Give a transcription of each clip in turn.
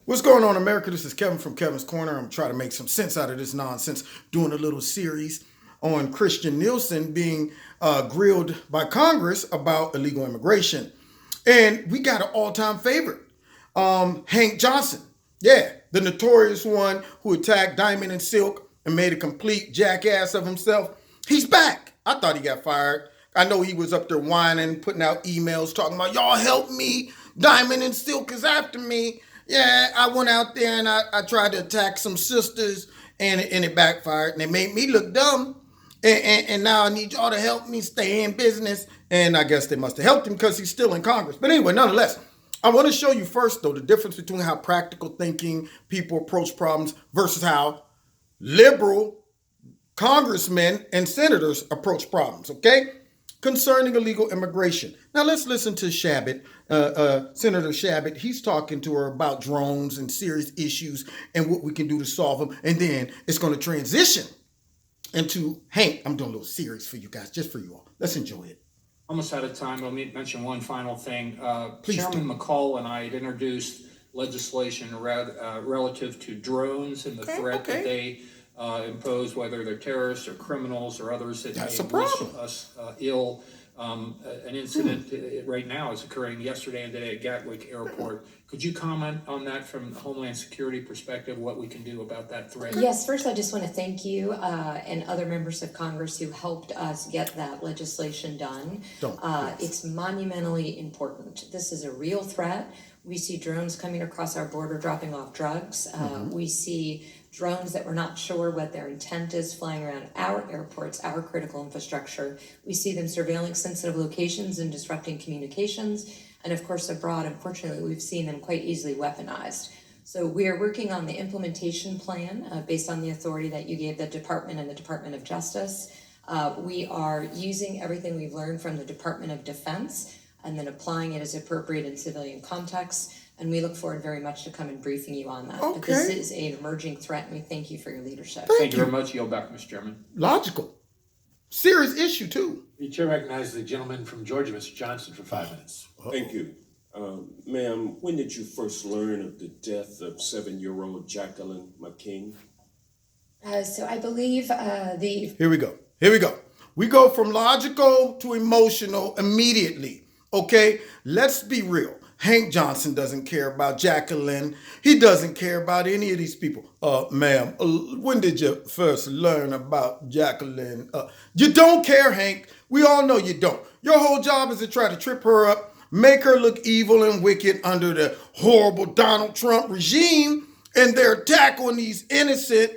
What's going on, America? This is Kevin from Kevin's Corner. I'm trying to make some sense out of this nonsense, doing a little series on Kirstjen Nielsen being grilled by Congress about illegal immigration. And we got an all-time favorite, Hank Johnson. Yeah, the notorious one who attacked Diamond and Silk and made a complete jackass of himself. He's back. I thought he got fired. I know he was up there whining, putting out emails talking about, y'all help me. Diamond and Silk is after me. Yeah, I went out there and I tried to attack some sisters and it backfired and they made me look dumb. And now I need y'all to help me stay in business. And I guess they must have helped him because he's still in Congress. But anyway, nonetheless, I want to show you first, though, the difference between how practical thinking people approach problems versus how liberal congressmen and senators approach problems, okay? Concerning illegal immigration. Now let's listen to Shabbat, Senator Shabbat. He's talking to her about drones and serious issues and what we can do to solve them. And then it's going to transition into Hank. I'm doing a little series for you guys, just for you all. Let's enjoy it. Almost out of time. Let me mention one final thing. Please Chairman do. McCall and I had introduced legislation relative to drones and the threat that they impose, whether they're terrorists or criminals or others that That's a may wish problem. us ill. An incident right now is occurring yesterday and today at Gatwick Airport. Could you comment on that from the Homeland Security perspective, what we can do about that threat? Yes, first I just want to thank you and other members of Congress who helped us get that legislation done. It's monumentally important. This is a real threat. We see drones coming across our border dropping off drugs. We see drones that we're not sure what their intent is flying around our airports, our critical infrastructure. We see them surveilling sensitive locations and disrupting communications. And of course, abroad, unfortunately, we've seen them quite easily weaponized. So we are working on the implementation plan based on the authority that you gave the Department and the Department of Justice. We are using everything we've learned from the Department of Defense and then applying it as appropriate in civilian contexts. And we look forward very much to come and briefing you on that. But this is an emerging threat, and we thank you for your leadership. Thank you very much. Yield back, Mr. Chairman. Logical. Serious issue, too. The chair recognizes the gentleman from Georgia, Mr. Johnson, for 5 minutes. Thank you. Ma'am, when did you first learn of the death of 7-year-old Jacqueline McKing? So I believe Here we go. We go from logical to emotional immediately, okay? Let's be real. Hank Johnson doesn't care about Jacqueline. He doesn't care about any of these people. Ma'am, when did you first learn about Jacqueline? You don't care, Hank. We all know you don't. Your whole job is to try to trip her up, make her look evil and wicked under the horrible Donald Trump regime, and their attack on these innocent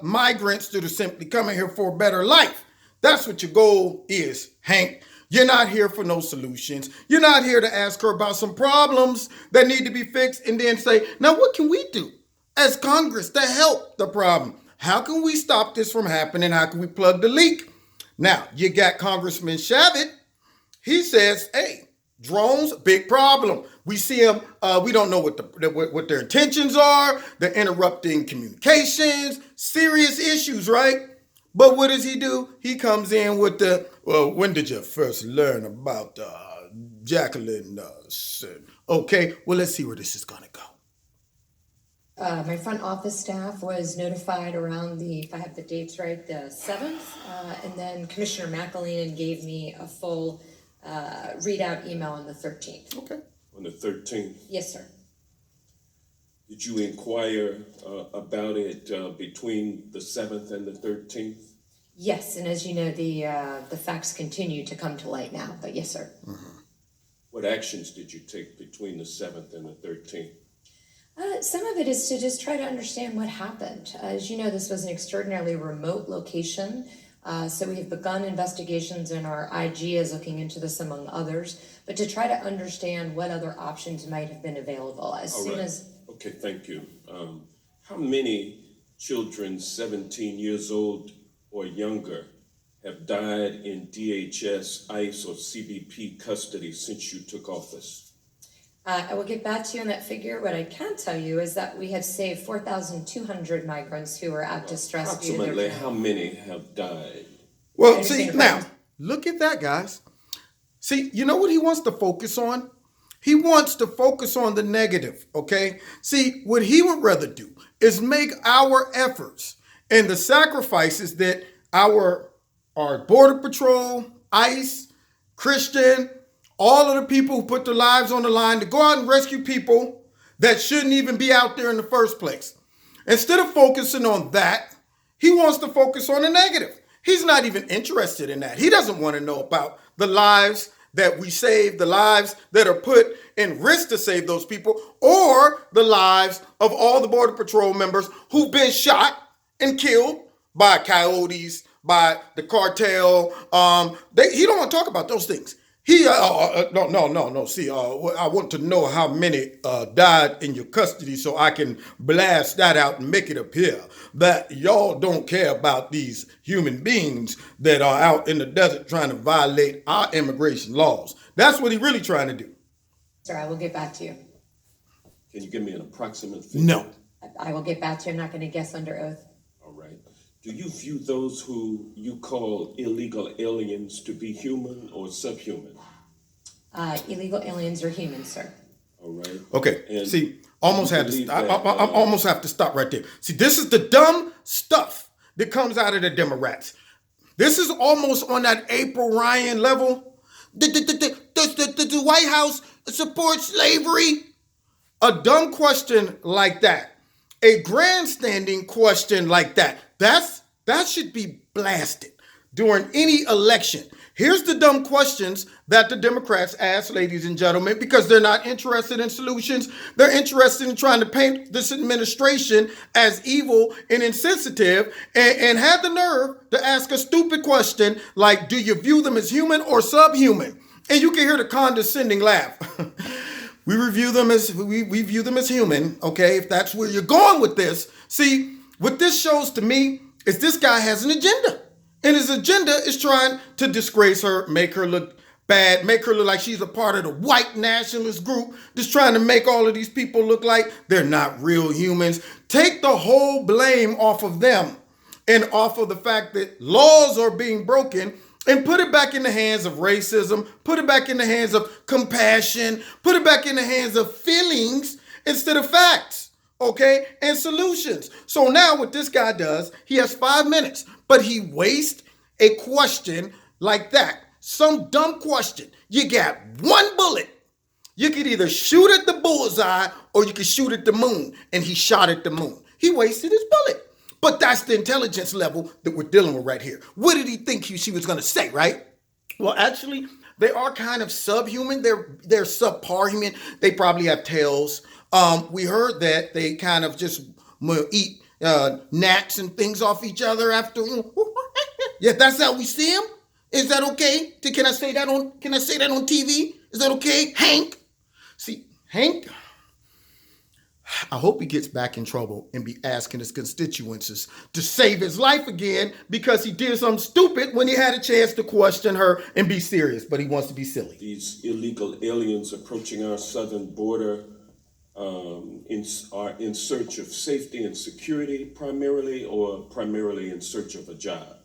migrants that are simply coming here for a better life. That's what your goal is, Hank. You're not here for no solutions. You're not here to ask her about some problems that need to be fixed and then say, now what can we do as Congress to help the problem? How can we stop this from happening? How can we plug the leak? Now, you got Congressman Shabbat. He says, hey, drones, big problem. We see them. We don't know what their intentions are. They're interrupting communications, serious issues, right? But what does he do? He comes in with when did you first learn about Jacqueline? Okay, well, let's see where this is going to go. my front office staff was notified around if I have the dates right, the 7th. And then Commissioner McAleenan gave me a full readout email on the 13th. Okay. On the 13th? Yes, sir. Did you inquire about it between the 7th and the 13th? Yes, and as you know, the facts continue to come to light now, but yes, sir. Mm-hmm. What actions did you take between the 7th and the 13th? Some of it is to just try to understand what happened. As you know, this was an extraordinarily remote location, so we have begun investigations and our IG is looking into this among others, but to try to understand what other options might have been available as soon as... Okay, thank you. How many children 17 years old or younger have died in DHS, ICE, or CBP custody since you took office? I will get back to you on that figure. What I can tell you is that we have saved 4,200 migrants who are at distress. Approximately how many have died? Well, see, now, look at that, guys. See, you know what he wants to focus on? He wants to focus on the negative, okay? See, what he would rather do is make our efforts and the sacrifices that our Border Patrol, ICE, Kirstjen, all of the people who put their lives on the line to go out and rescue people that shouldn't even be out there in the first place. Instead of focusing on that, he wants to focus on the negative. He's not even interested in that. He doesn't want to know about the lives that we save, the lives that are put in risk to save those people, or the lives of all the Border Patrol members who've been shot and killed by coyotes, by the cartel. He don't want to talk about those things. No. See, I want to know how many died in your custody so I can blast that out and make it appear that y'all don't care about these human beings that are out in the desert trying to violate our immigration laws. That's what he's really trying to do. Sir, I will get back to you. Can you give me an approximate figure? No. I will get back to you. I'm not going to guess under oath. All right. Do you view those who you call illegal aliens to be human or subhuman? Illegal aliens are humans, sir. All right. Okay. And see, almost you had to. believe I that, almost have to stop right there. See, this is the dumb stuff that comes out of the Democrats. This is almost on that April Ryan level. The White House supports slavery. A dumb question like that, a grandstanding question like that, that should be blasted during any election. Here's the dumb questions that the Democrats ask, ladies and gentlemen, because they're not interested in solutions. They're interested in trying to paint this administration as evil and insensitive, and have the nerve to ask a stupid question like, do you view them as human or subhuman? And you can hear the condescending laugh. We view them as human, okay, if that's where you're going with this. See, what this shows to me is this guy has an agenda. And his agenda is trying to disgrace her, make her look bad, make her look like she's a part of the white nationalist group, just trying to make all of these people look like they're not real humans. Take the whole blame off of them and off of the fact that laws are being broken, and put it back in the hands of racism, put it back in the hands of compassion, put it back in the hands of feelings instead of facts, okay, and solutions. So now what this guy does, he has 5 minutes, but he wastes a question like that, some dumb question. You got one bullet. You could either shoot at the bullseye or you could shoot at the moon, and he shot at the moon. He wasted his bullet. But that's the intelligence level that we're dealing with right here. What did he think she was going to say, right? Well, actually, they are kind of subhuman. They're subpar human. They probably have tails. We heard that they kind of just eat gnats and things off each other after. Yeah, that's how we see them. Is that okay? Can I say that on TV? Is that okay, Hank? See, Hank, I hope he gets back in trouble and be asking his constituents to save his life again because he did something stupid when he had a chance to question her and be serious, but he wants to be silly. These illegal aliens approaching our southern border are in search of safety and security primarily, or primarily in search of a job?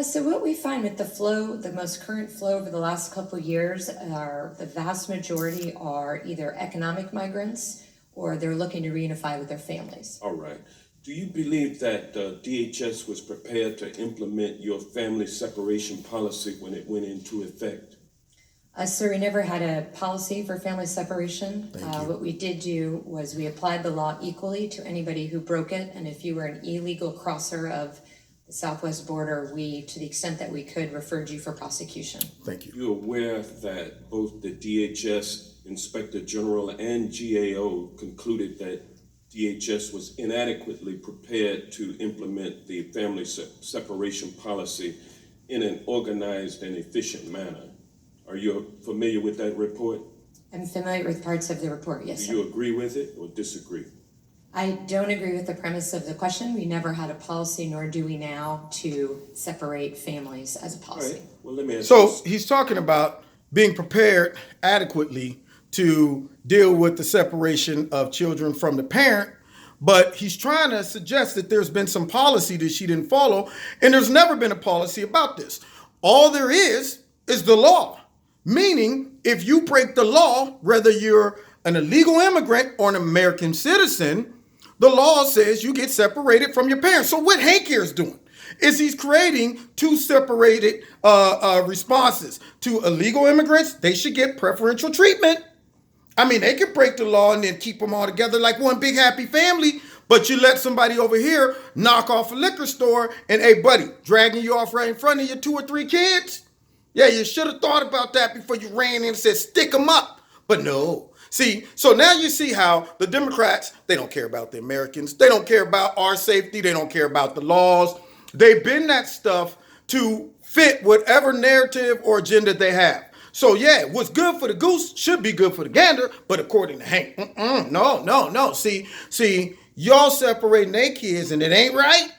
So what we find with the flow, the most current flow over the last couple of years, are the vast majority are either economic migrants or they're looking to reunify with their families. All right. Do you believe that DHS was prepared to implement your family separation policy when it went into effect? Sir, we never had a policy for family separation. What we did do was we applied the law equally to anybody who broke it, and if you were an illegal crosser of the southwest border, we, to the extent that we could, referred you for prosecution. Thank you. You're aware that both the DHS Inspector General and GAO concluded that DHS was inadequately prepared to implement the family separation policy in an organized and efficient manner. Are you familiar with that report? I'm familiar with parts of the report, yes, sir. Do you agree with it or disagree? I don't agree with the premise of the question. We never had a policy, nor do we now, to separate families as a All policy. right. Well, let me ask So you. he's talking about being prepared adequately to deal with the separation of children from the parent, but he's trying to suggest that there's been some policy that she didn't follow, and there's never been a policy about this. All there is the law, meaning if you break the law, whether you're an illegal immigrant or an American citizen, the law says you get separated from your parents. So what Hank here is doing is he's creating two separated responses. To illegal immigrants, they should get preferential treatment. I mean, they could break the law and then keep them all together like one big happy family, but you let somebody over here knock off a liquor store and, hey, buddy, dragging you off right in front of your 2 or 3 kids? Yeah, you should have thought about that before you ran in and said, stick them up. But no. See, so now you see how the Democrats, they don't care about the Americans. They don't care about our safety. They don't care about the laws. They bend that stuff to fit whatever narrative or agenda they have. So yeah, what's good for the goose should be good for the gander, but according to Hank, no. See, y'all separating their kids and it ain't right.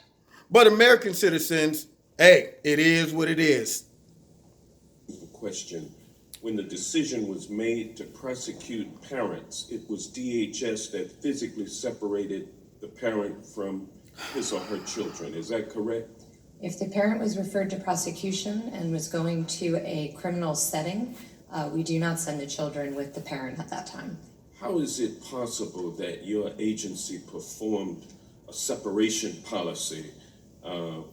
But American citizens, hey, it is what it is. Question. When the decision was made to prosecute parents, it was DHS that physically separated the parent from his or her children. Is that correct? If the parent was referred to prosecution and was going to a criminal setting, we do not send the children with the parent at that time. How is it possible that your agency performed a separation policy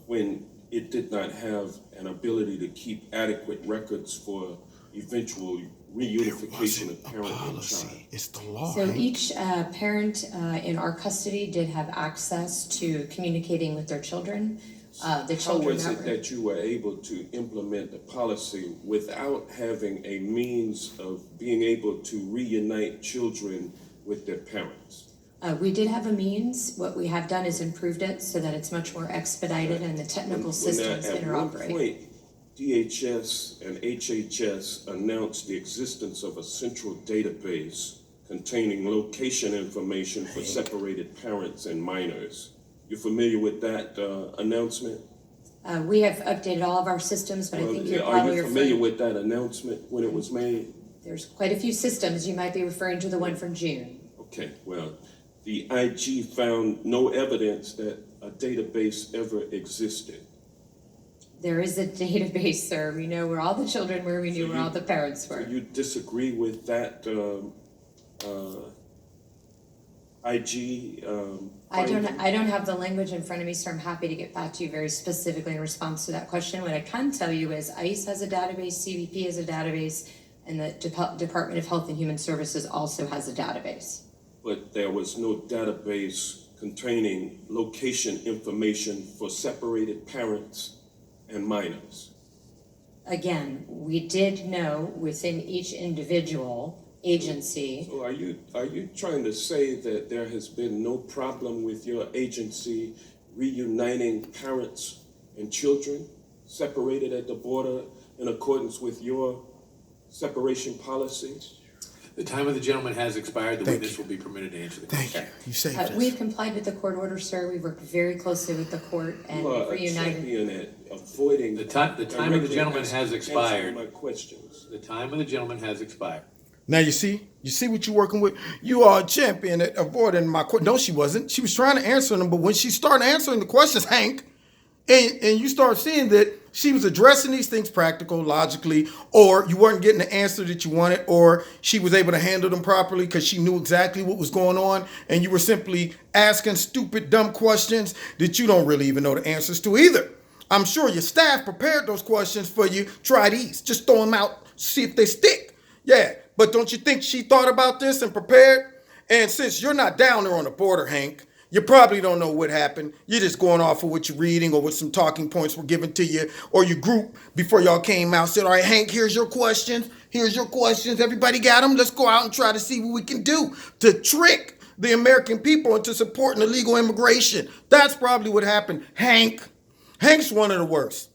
when it did not have an ability to keep adequate records for eventual reunification of parent and child? It's the law. So each parent in our custody did have access to communicating with their children. The How children was it that you were able to implement the policy without having a means of being able to reunite children with their parents? We did have a means. What we have done is improved it so that it's much more expedited and the technical systems interoperate. At one point, DHS and HHS announced the existence of a central database containing location information for separated parents and minors. You familiar with that announcement? We have updated all of our systems, but I think you're Are probably you familiar referring. with that announcement when it was made? There's quite a few systems. You might be referring to the one from June. Okay, well, the IG found no evidence that a database ever existed. There is a database, sir. We know where all the children were. We knew where all the parents were. Do you disagree with that IG? I don't have the language in front of me, so I'm happy to get back to you very specifically in response to that question. What I can tell you is ICE has a database, CBP has a database, and the Department of Health and Human Services also has a database. But there was no database containing location information for separated parents and minors. Again, we did know within each individual agency. So are you trying to say that there has been no problem with your agency reuniting parents and children separated at the border in accordance with your separation policy? The time of the gentleman has expired. The witness will be permitted to answer the question. Thank you. You saved us. We've complied with the court order, sir. We worked very closely with the court and You are a reunited. champion at avoiding. The time of the gentleman has answering expired. my questions. The time of the gentleman has expired. Now you see what you're working with? You are a champion at avoiding my question. No, she wasn't. She was trying to answer them, but when she started answering the questions, Hank, and you start seeing that she was addressing these things practical, logically, or you weren't getting the answer that you wanted, or she was able to handle them properly because she knew exactly what was going on, and you were simply asking stupid, dumb questions that you don't really even know the answers to either. I'm sure your staff prepared those questions for you. Try these. Just throw them out, see if they stick. Yeah, but don't you think she thought about this and prepared? And since you're not down there on the border, Hank, you probably don't know what happened. You're just going off of what you're reading or what some talking points were given to you or your group before y'all came out. Said, all right, Hank, here's your questions. Here's your questions. Everybody got them. Let's go out and try to see what we can do to trick the American people into supporting illegal immigration. That's probably what happened. Hank's one of the worst.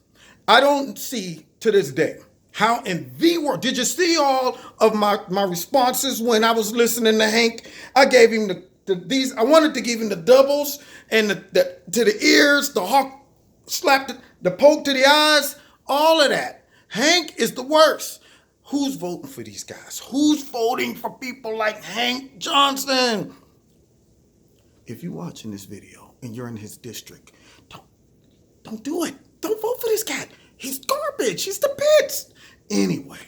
I don't see to this day how in the world, did you see all of my responses when I was listening to Hank? I gave him I wanted to give him the doubles and the to the ears, the hawk slap, the poke to the eyes, all of that. Hank is the worst. Who's voting for these guys? Who's voting for people like Hank Johnson? If you're watching this video and you're in his district, don't do it. Don't vote for this guy. He's garbage. He's the pits. Anyway,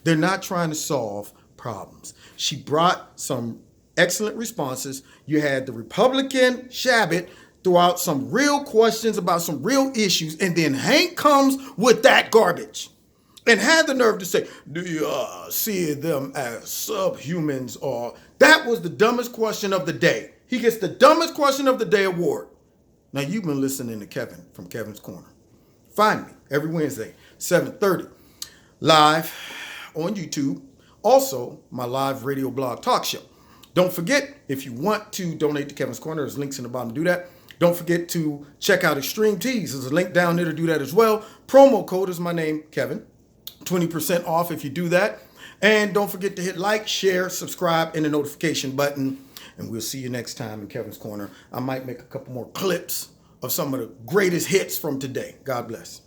They're not trying to solve problems. She brought some excellent responses. You had the Republican Shabbat throw out some real questions about some real issues, and then Hank comes with that garbage and had the nerve to say, do you see them as subhumans? Or that was the dumbest question of the day. He gets the dumbest question of the day award. Now, you've been listening to Kevin from Kevin's Corner. Find me every Wednesday, 7:30, live on YouTube. Also, my live radio blog talk show. Don't forget, if you want to donate to Kevin's Corner, there's links in the bottom to do that. Don't forget to check out Extreme Tees. There's a link down there to do that as well. Promo code is my name, Kevin. 20% off if you do that. And don't forget to hit like, share, subscribe, and the notification button. And we'll see you next time in Kevin's Corner. I might make a couple more clips of some of the greatest hits from today. God bless.